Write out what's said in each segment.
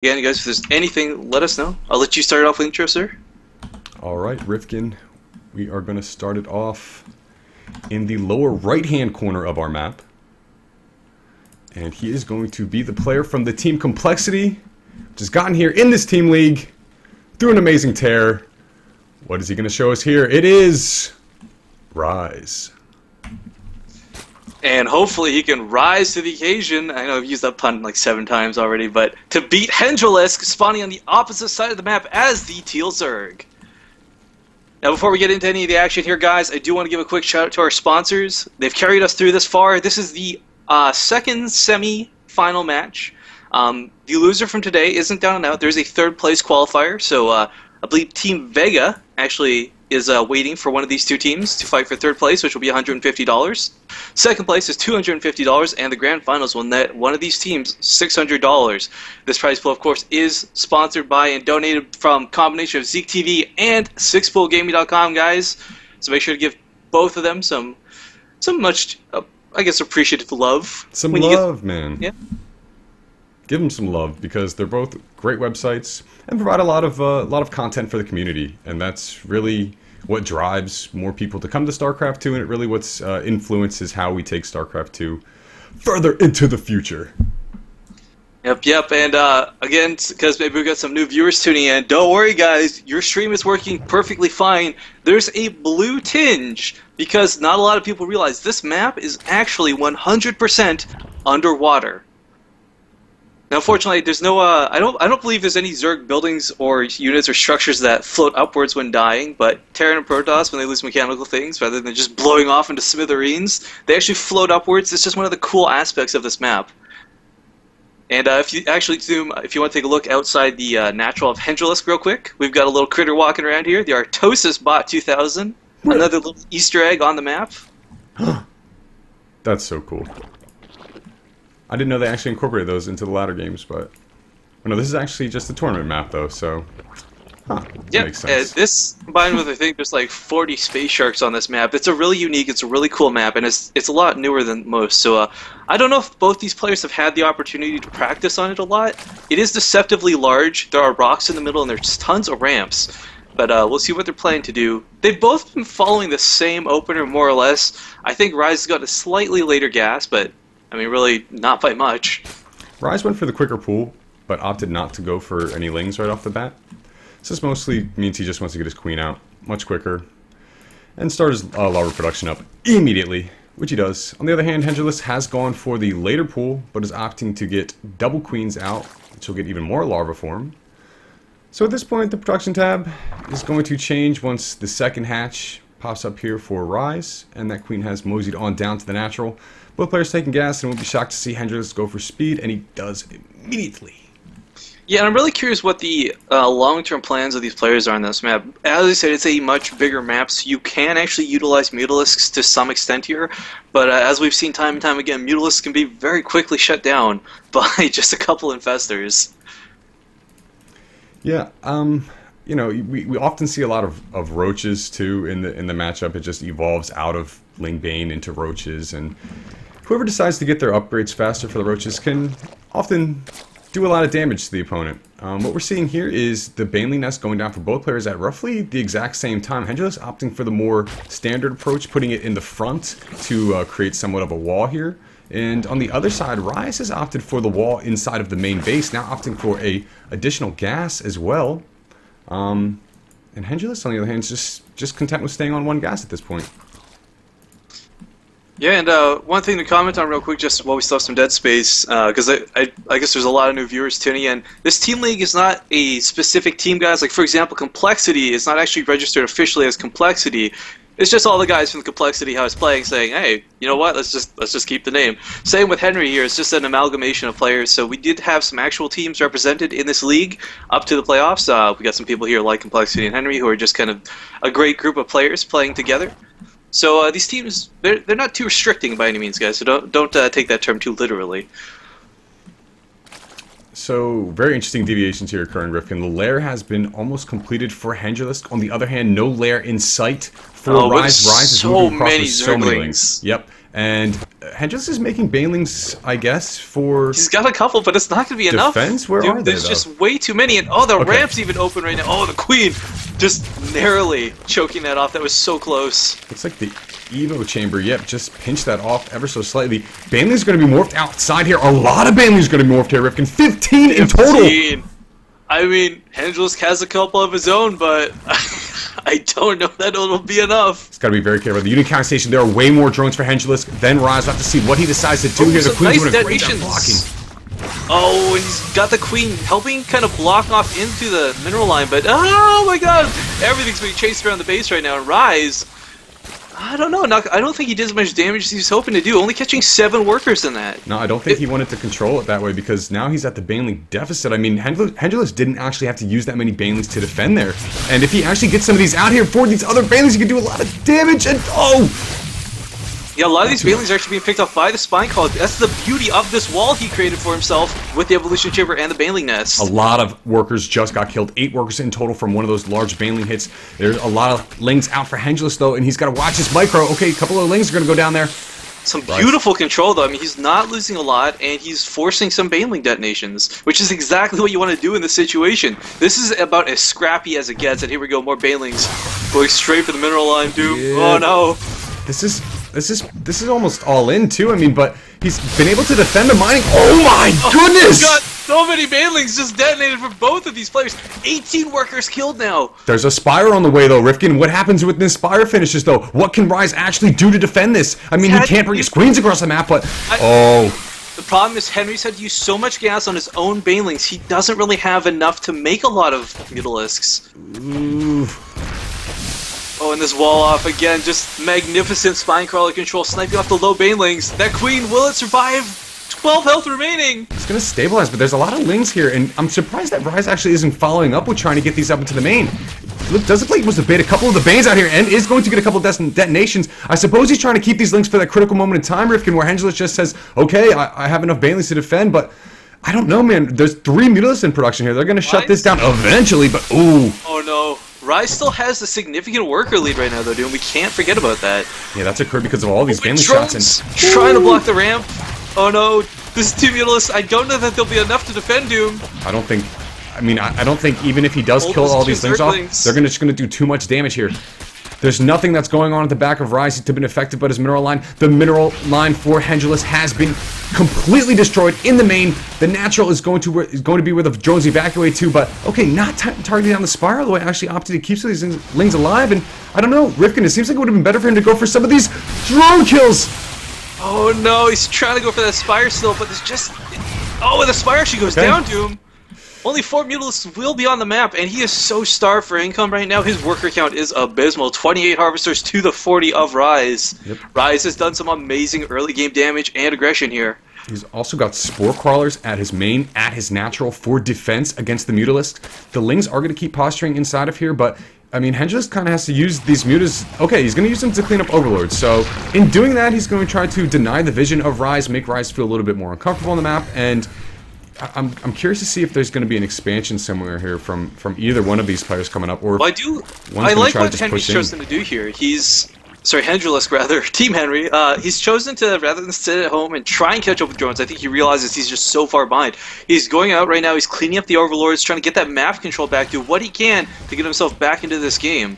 Again, guys, if there's anything, let us know. I'll let you start off with intro, sir. Alright, Rifkin, we are going to start it off in the lower right-hand corner of our map. And he is going to be the player from the team Complexity, which has gotten here in this team league through an amazing tear. What is he going to show us here? It is Ryze. And hopefully he can rise to the occasion. I know I've used that pun like 7 times already, but to beat Hendralisk, spawning on the opposite side of the map as the Teal Zerg. Now, before we get into any of the action here, guys, I do want to give a quick shout out to our sponsors. They've carried us through this far. This is the second semi-final match. The loser from today isn't down and out. There's a third place qualifier, so I believe Team Vega actually is waiting for one of these two teams to fight for third place, which will be $150. Second place is $250, and the grand finals will net one of these teams $600. This prize pool, of course, is sponsored by and donated from a combination of Zeke TV and SixPoolGaming.com, guys. So make sure to give both of them some much, I guess, appreciative love. Some love, man. Yeah. Give them some love because they're both great websites and provide a lot of content for the community, and that's really what drives more people to come to StarCraft 2, and it really what's influences how we take StarCraft 2 further into the future. Yep, and again, because maybe we've got some new viewers tuning in, don't worry guys, your stream is working perfectly fine. There's a blue tinge, because not a lot of people realize this map is actually 100% underwater. Now, unfortunately, there's no. I don't believe there's any Zerg buildings or units or structures that float upwards when dying. But Terran and Protoss, when they lose mechanical things, rather than just blowing off into smithereens, they actually float upwards. It's just one of the cool aspects of this map. And if you actually zoom, if you want to take a look outside the natural of Hendralisk real quick, we've got a little critter walking around here. The Artosis Bot 2000, another little Easter egg on the map. That's so cool. I didn't know they actually incorporated those into the latter games, but no, this is actually just a tournament map, though. So, yeah, makes sense. This combined with I think there's like 40 space sharks on this map. It's a really unique, it's a really cool map, and it's a lot newer than most. So I don't know if both these players have had the opportunity to practice on it a lot. It is deceptively large. There are rocks in the middle, and there's tons of ramps. But we'll see what they're planning to do. They've both been following the same opener, more or less. I think Ryze has got a slightly later gas, but I mean, really, not by much. Ryze went for the quicker pool, but opted not to go for any lings right off the bat. So this mostly means he just wants to get his queen out much quicker and start his larva production up immediately, which he does. On the other hand, Hendralisk has gone for the later pool, but is opting to get double queens out, which will get even more larva form. So at this point, the production tab is going to change once the second hatch pops up here for Ryze, and that queen has moseyed on down to the natural. Both players taking gas, and we'll be shocked to see Hendralisk go for speed, and he does immediately. Yeah, and I'm really curious what the long-term plans of these players are on this map. As I said, it's a much bigger map, so you can actually utilize Mutalisks to some extent here, but as we've seen time and time again, Mutalisks can be very quickly shut down by just a couple infestors. Yeah, you know, we often see a lot of roaches too in the matchup. It just evolves out of Lingbane into roaches, and whoever decides to get their upgrades faster for the roaches can often do a lot of damage to the opponent. What we're seeing here is the Baneling Nest going down for both players at roughly the exact same time. Hendralisk opting for the more standard approach, putting it in the front to create somewhat of a wall here. And on the other side, Ryze has opted for the wall inside of the main base, now opting for a additional gas as well. And Hendralisk, on the other hand, is just content with staying on one gas at this point. Yeah, and one thing to comment on real quick, just while we still have some dead space, because I guess there's a lot of new viewers tuning in. This team league is not a specific team, guys. Like, for example, Complexity is not actually registered officially as Complexity. It's just all the guys from the Complexity House playing, saying, "Hey, you know what? Let's just keep the name." Same with Henry here. It's just an amalgamation of players. So we did have some actual teams represented in this league up to the playoffs. We got some people here like Complexity and Henry who are just kind of a great group of players playing together. So these teams, they're not too restricting by any means, guys. So don't take that term too literally. So, very interesting deviations here occurring, Rifkin. The lair has been almost completed for Hendralisk. On the other hand, no lair in sight for Ryze. Ryze is moving across with so many links. Yep. And Hendralisk is making banelings, I guess, for... He's got a couple, but it's not going to be enough. Defense? Where are they, There's just way too many. And oh, the ramp's even open right now. Oh, the Queen just narrowly choking that off. That was so close. Looks like the Evo chamber, yep, just pinched that off ever so slightly. Baneling's going to be morphed outside here. A lot of Baneling's going to be morphed here, Rifkin. 15 in total. I mean, Hendralisk has a couple of his own, but... I don't know that it'll be enough. It's got to be very careful. The unit count station, there are way more drones for Hendralisk than Ryze. We'll have to see what he decides to do here. The Queen's doing a great job blocking. Oh, and he's got the Queen helping kind of block off into the mineral line, but oh my god! Everything's being chased around the base right now, and Ryze, I don't know, I don't think he did as much damage as he was hoping to do, only catching 7 workers in that. No, I don't think he wanted to control it that way, because now he's at the Baneling deficit. I mean, Hendralisk didn't actually have to use that many Banelings to defend there. And if he actually gets some of these out here for these other Banelings, he can do a lot of damage, and oh! Yeah, a lot of these Banelings are actually being picked off by the Spine Call. That's the beauty of this wall he created for himself with the Evolution Chamber and the Baneling Nest. A lot of workers just got killed. 8 workers in total from one of those large Baneling hits. There's a lot of Lings out for Hendralisk, though, and he's got to watch his micro. Okay, a couple of Lings are going to go down there. Some beautiful control, though. I mean, he's not losing a lot, and he's forcing some Baneling detonations, which is exactly what you want to do in this situation. This is about as scrappy as it gets, and here we go, more Banelings going straight for the mineral line, Doom. Yeah. Oh, no. This is almost all in too. I mean, but he's been able to defend the mining. Oh my goodness! Got so many Banelings just detonated for both of these players. 18 workers killed now. There's a Spire on the way though, Rifkin. What happens with this Spire finishes though? What can Ryze actually do to defend this? I mean, he can't bring his screens across the map, but the problem is Henry's had to use so much gas on his own Banelings. He doesn't really have enough to make a lot of Mutalisks. Ooh. Oh, and this wall off again, just magnificent spine crawler control, sniping off the low Banelings. That Queen, will it survive? 12 health remaining! It's gonna stabilize, but there's a lot of Lings here, and I'm surprised that Ryze actually isn't following up with trying to get these up into the main. Look, does look like he was to bait a couple of the Banes out here, and is going to get a couple of detonations. I suppose he's trying to keep these Lings for that critical moment in time, Rifkin, where Hendralisk just says, okay, I have enough Banelings to defend, but I don't know, man. There's 3 Mutalisks in production here. They're gonna shut this down eventually, but ooh. Oh no. Ryze still has a significant worker lead right now, though, dude. We can't forget about that. Yeah, that's occurred because of all these Baneling shots. And trying to block the ramp. Oh no, this is 2 Mutalisks. I don't know that there'll be enough to defend Doom. I don't think. I mean, I don't think even if he does kill all these Lings off, they're just gonna do too much damage here. There's nothing that's going on at the back of Ryze to be affected but his mineral line. The mineral line for Hendralisk has been completely destroyed in the main. The natural is going to be where the drones evacuate to, but okay, not targeting down the Spire, though I actually opted to keep some of these Lings alive, and I don't know, Rifkin, it seems like it would have been better for him to go for some of these drone kills. Oh no, he's trying to go for that Spire still, but there's just... Oh, and the Spire actually goes down to him. Only 4 Mutalisks will be on the map, and he is so starved for income right now. His worker count is abysmal. 28 Harvesters to the 40 of Ryze. Yep. Ryze has done some amazing early game damage and aggression here. He's also got Spore Crawlers at his main, at his natural, for defense against the Mutalisks. The Lings are going to keep posturing inside of here, but I mean, Hendralisk kind of has to use these Mutas. Okay, he's going to use them to clean up Overlords. So, in doing that, he's going to try to deny the vision of Ryze, make Ryze feel a little bit more uncomfortable on the map, and I'm curious to see if there's going to be an expansion somewhere here from either one of these players coming up, or well, I like what Henry's chosen to do here. Hendralisk rather, Team Henry, he's chosen to, rather than sit at home and try and catch up with drones, I think he realizes he's just so far behind. He's going out right now, he's cleaning up the Overlords, trying to get that map control back, do what he can to get himself back into this game.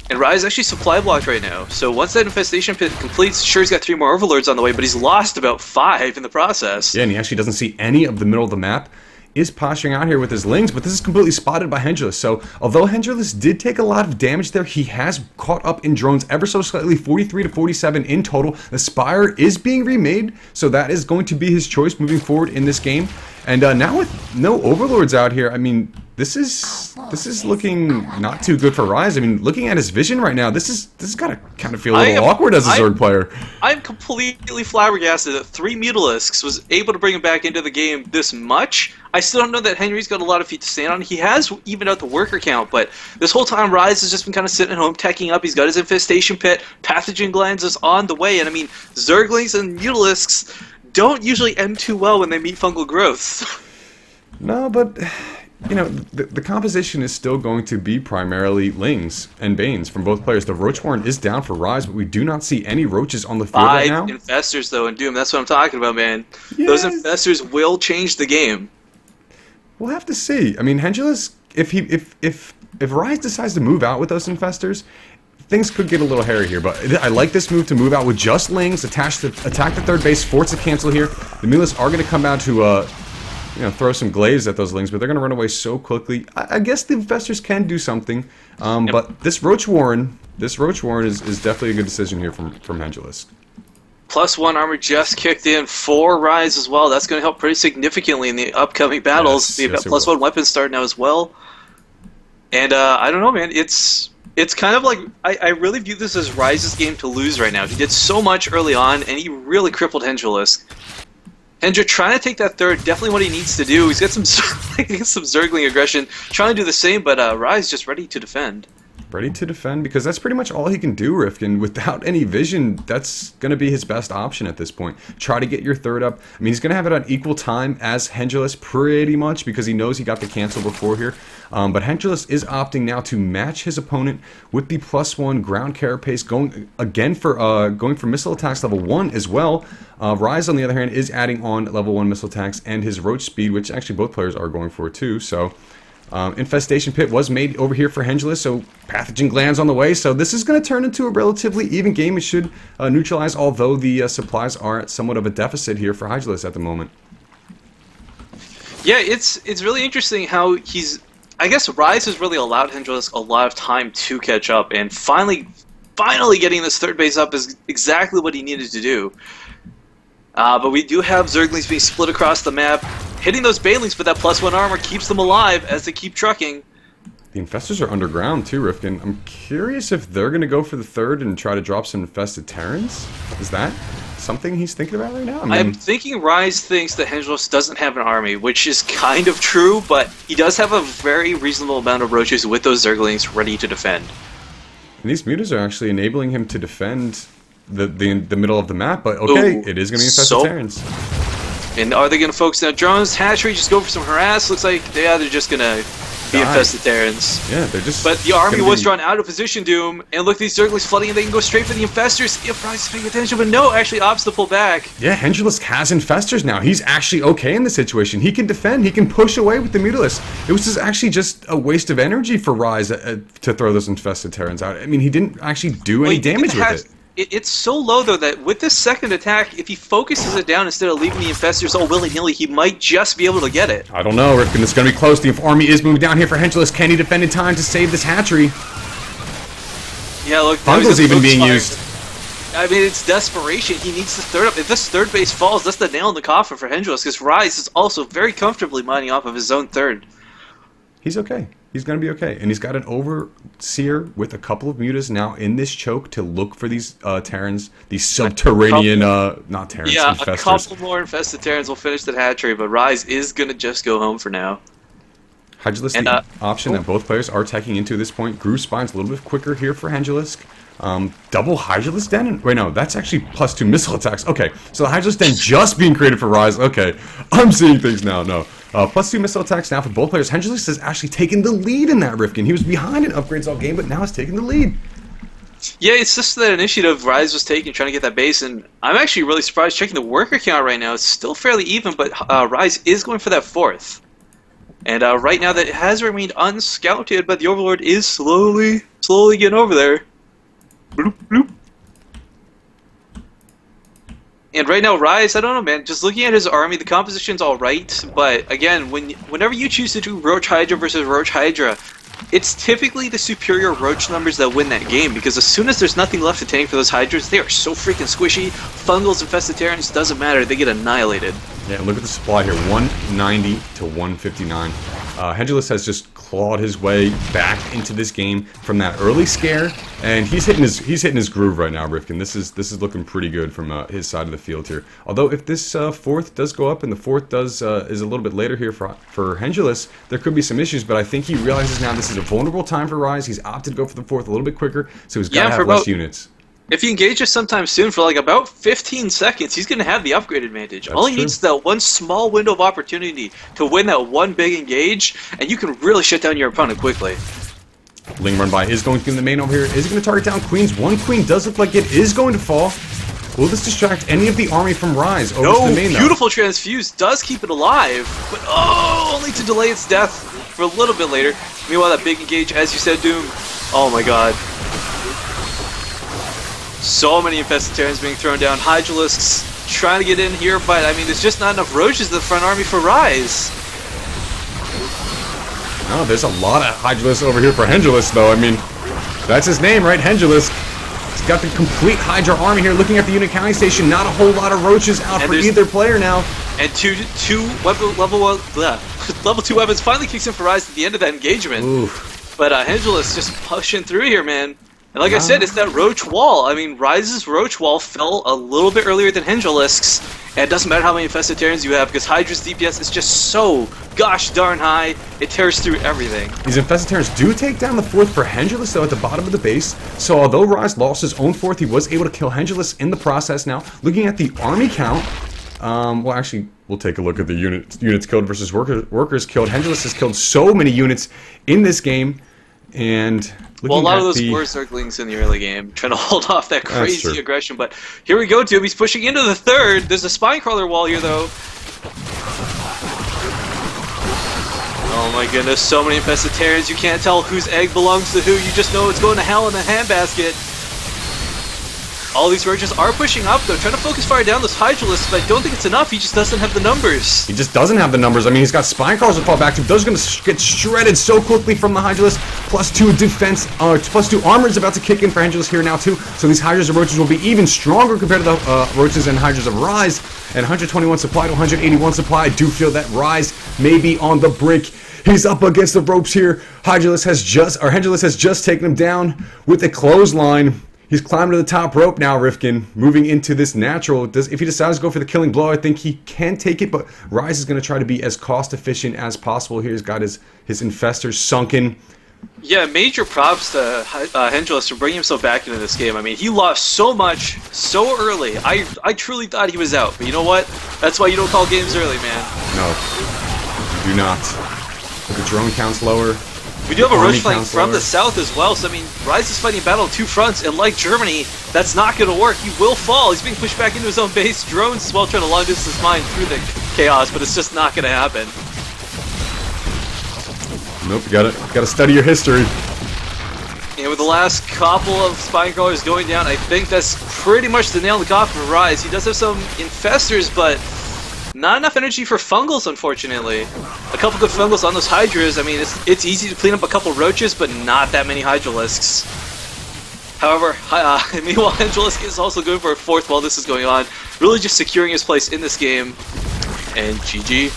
And Ryze actually supply blocked right now, so once that infestation pit completes, sure he's got 3 more Overlords on the way, but he's lost about 5 in the process. Yeah, and he actually doesn't see any of the middle of the map. Is posturing out here with his Lings, but this is completely spotted by Hendralisk. So, although Hendralisk did take a lot of damage there, he has caught up in drones ever so slightly, 43 to 47 in total. The Spire is being remade, so that is going to be his choice moving forward in this game. And now with no Overlords out here, I mean, this is looking not too good for Ryze. I mean, looking at his vision right now, this is gotta kind of feel a little awkward as a Zerg player. I'm completely flabbergasted that 3 Mutalisks was able to bring him back into the game this much. I still don't know that Henry's got a lot of feet to stand on. He has evened out the worker count, but this whole time Ryze has just been kind of sitting at home, teching up. He's got his infestation pit, pathogen glands is on the way, and I mean, Zerglings and Mutalisks don't usually end too well when they meet fungal growths. No, but you know, the composition is still going to be primarily Lings and Banes from both players. The Roach Warren is down for Ryze, but we do not see any Roaches on the field right now. 5 Infestors, though, in Doom. That's what I'm talking about, man. Yes. Those Infestors will change the game. We'll have to see. I mean, Hendralisk, if Ryze decides to move out with those Infestors, things could get a little hairy here, but I like this move to move out with just Lings, attack the third base, force a cancel here. The Mulas are going to come out to you know, throw some glaives at those Lings, but they're going to run away so quickly. I guess the Infestors can do something, but this Roach Warren is definitely a good decision here from Hendralisk. +1 armor just kicked in for Ryze as well. That's going to help pretty significantly in the upcoming battles. They've got +1 weapons start now as well. And I don't know, man. It's kind of like, I really view this as Ryze's game to lose right now. He did so much early on, and he really crippled Hendralisk. Hendra trying to take that third, definitely what he needs to do. He's got some some Zergling aggression, trying to do the same, but Ryze just ready to defend. Ready to defend, because that's pretty much all he can do, Rifkin. Without any vision, that's going to be his best option at this point. Try to get your third up. I mean, he's going to have it on equal time as Hendralisk, pretty much, because he knows he got the cancel before here. But Hendralisk is opting now to match his opponent with the +1 ground carapace, going for missile attacks level 1 as well. Ryze, on the other hand, is adding on level 1 missile attacks and his roach speed, which actually both players are going for too. So Infestation Pit was made over here for Hendralisk, so Pathogen Glands on the way. So this is going to turn into a relatively even game. It should neutralize, although the supplies are at somewhat of a deficit here for Hendralisk at the moment. Yeah, it's really interesting how he's... I guess Ryze has really allowed Hendralisk a lot of time to catch up, and finally getting this third base up is exactly what he needed to do. But we do have Zerglings being split across the map. Hitting those Banelings for that +1 armor keeps them alive as they keep trucking. The Infestors are underground too, Rifkin. I'm curious if they're going to go for the third and try to drop some Infested Terrans. Is that something he's thinking about right now? I mean, I'm thinking Ryze thinks that Hendralisk doesn't have an army, which is kind of true, but he does have a very reasonable amount of roaches with those Zerglings ready to defend. And these mutas are actually enabling him to defend the middle of the map, but okay, it is going to be Infested Terrans. And are they going to focus on drones? Hatchery, just go for some harass. Looks like they're just going to be Infested Terrans. Yeah, they're just... But the army was drawn out of position, Doom. And look, these Zerglings flooding, and they can go straight for the Infestors if Ryze is paying attention. But no, actually opts to pull back. Yeah, Hendralisk has Infestors now. He's actually okay in the situation. He can defend. He can push away with the Mutalisk. It was actually just a waste of energy for Ryze to throw those Infested Terrans out. I mean, he didn't actually do any damage with it. It's so low, though, that with this second attack, if he focuses it down instead of leaving the Infestors all willy-nilly, he might just be able to get it. I don't know, Rifkin. It's going to be close. The army is moving down here for Hendralisk. Can he defend in time to save this hatchery? Yeah, look. Fungal's even being used. I mean, it's desperation. He needs the third up. If this third base falls, that's the nail in the coffin for Hendralisk, because Ryze is also very comfortably mining off of his own third. He's okay. He's going to be okay. And he's got an Overseer with a couple of mutas now in this choke to look for these Terrans, these subterranean, not Terrans, yeah, Infestors. A couple more Infested Terrans will finish that hatchery, but Ryze is going to just go home for now. Hendralisk, the option that both players are taking into this point. Groove Spine's a little bit quicker here for Hendralisk. Double Hydralisk Den? Wait, no, that's actually +2 missile attacks. Okay, so the Hydralisk Den just being created for Ryze. Okay, I'm seeing things now. No. +2 missile attacks now for both players. Hendralisk has actually taken the lead in that Rifkin. He was behind in upgrades all game, but now he's taking the lead. Yeah, it's just that initiative Ryze was taking, trying to get that base, and I'm actually really surprised checking the worker count right now. It's still fairly even, but Ryze is going for that fourth. And right now that has remained unscouted, but the Overlord is slowly getting over there. Bloop, bloop. And right now, Ryze, I don't know, man. Just looking at his army, the composition's all right. But again, whenever you choose to do Roach Hydra versus Roach Hydra, it's typically the superior Roach numbers that win that game. Because as soon as there's nothing left to tank for those Hydras, they are so freaking squishy. Fungals, Infested Terrans, doesn't matter. They get annihilated. Yeah, look at the supply here. 190 to 159. Hendralisk has just clawed his way back into this game from that early scare, and he's hitting his groove right now, Rifkin. This is looking pretty good from his side of the field here. Although if this fourth does go up and the fourth is a little bit later here for Hendralisk, there could be some issues. But I think he realizes now this is a vulnerable time for Ryze. He's opted to go for the fourth a little bit quicker, so he's got to have less units. If he engages sometime soon for like about 15 seconds, he's going to have the upgrade advantage. All he needs is that one small window of opportunity to win that one big engage, and you can really shut down your opponent quickly. Ling run by is going to the main over here. Is he going to target down queens? One queen does look like it is going to fall. Will this distract any of the army from Ryze over to the main, though? Beautiful transfuse does keep it alive, but only to delay its death for a little bit later. Meanwhile, that big engage, as you said, Doom. Oh my god. So many Infested Terrans being thrown down. Hydralisks trying to get in here, but I mean, there's just not enough roaches in the front army for Ryze. Oh, there's a lot of Hydralisk over here for Hendralisk, though. I mean, that's his name, right? Hendralisk. He's got the complete Hydra army here. Looking at the unit counting station, not a whole lot of roaches out for either player now. And level 2 weapons finally kicks in for Ryze at the end of that engagement. Oof. But Hendralisk just pushing through here, man. And like I said, it's that roach wall. I mean, Ryze's roach wall fell a little bit earlier than Hendralisk's, and it doesn't matter how many Infested Terrans you have, because Hydra's DPS is just so gosh darn high, it tears through everything. These Infested Terrans do take down the 4th for Hendralisk, though, at the bottom of the base. So although Ryze lost his own 4th, he was able to kill Hendralisk in the process now. Looking at the army count, well, actually, we'll take a look at the units killed versus workers killed. Hendralisk has killed so many units in this game, and... Well, a lot of those were Zerglings in the early game, trying to hold off that crazy aggression. But here we go, Doom. He's pushing into the 3rd. There's a Spinecrawler wall here, though. Oh my goodness, so many Infested Terrans. You can't tell whose egg belongs to who. You just know it's going to hell in a handbasket. All these roaches are pushing up, though, trying to focus fire down those Hydralisks, but I don't think it's enough. He just doesn't have the numbers. He just doesn't have the numbers. I mean, he's got Spinecrawlers to fall back to. Those are going to get shredded so quickly from the Hydralisk. +2 defense, +2 armor is about to kick in for Hendralisk here now, too. So these Hydras and roaches will be even stronger compared to the roaches and Hydras of Ryze. And 121 supply to 181 supply. I do feel that Ryze may be on the brink. He's up against the ropes here. Hendralisk has just taken him down with a clothesline. He's climbing to the top rope now, Rifkin, moving into this natural. If he decides to go for the killing blow, I think he can take it, but Ryze is going to try to be as cost-efficient as possible here. He's got his infestors sunken. Yeah, major props to Hendralisk for bringing himself back into this game. I mean, he lost so much so early. I truly thought he was out, but you know what? That's why you don't call games early, man. No, you do not. Look at drone counts lower. We do have a roach flank from the south as well, so I mean, Ryze is fighting a battle on 2 fronts, and like Germany, that's not going to work. He will fall. He's being pushed back into his own base. Drones as well trying to long distance mine through the chaos, but it's just not going to happen. Nope, you gotta study your history. And with the last couple of Spinecrawlers going down, I think that's pretty much the nail in the coffin for Ryze. He does have some infestors, but not enough energy for fungals, unfortunately. A couple good fungals on those Hydras. I mean, it's easy to clean up a couple roaches, but not that many Hydralisks. However, meanwhile, Hendralisk is also going for a 4th while this is going on. Really just securing his place in this game. And GG.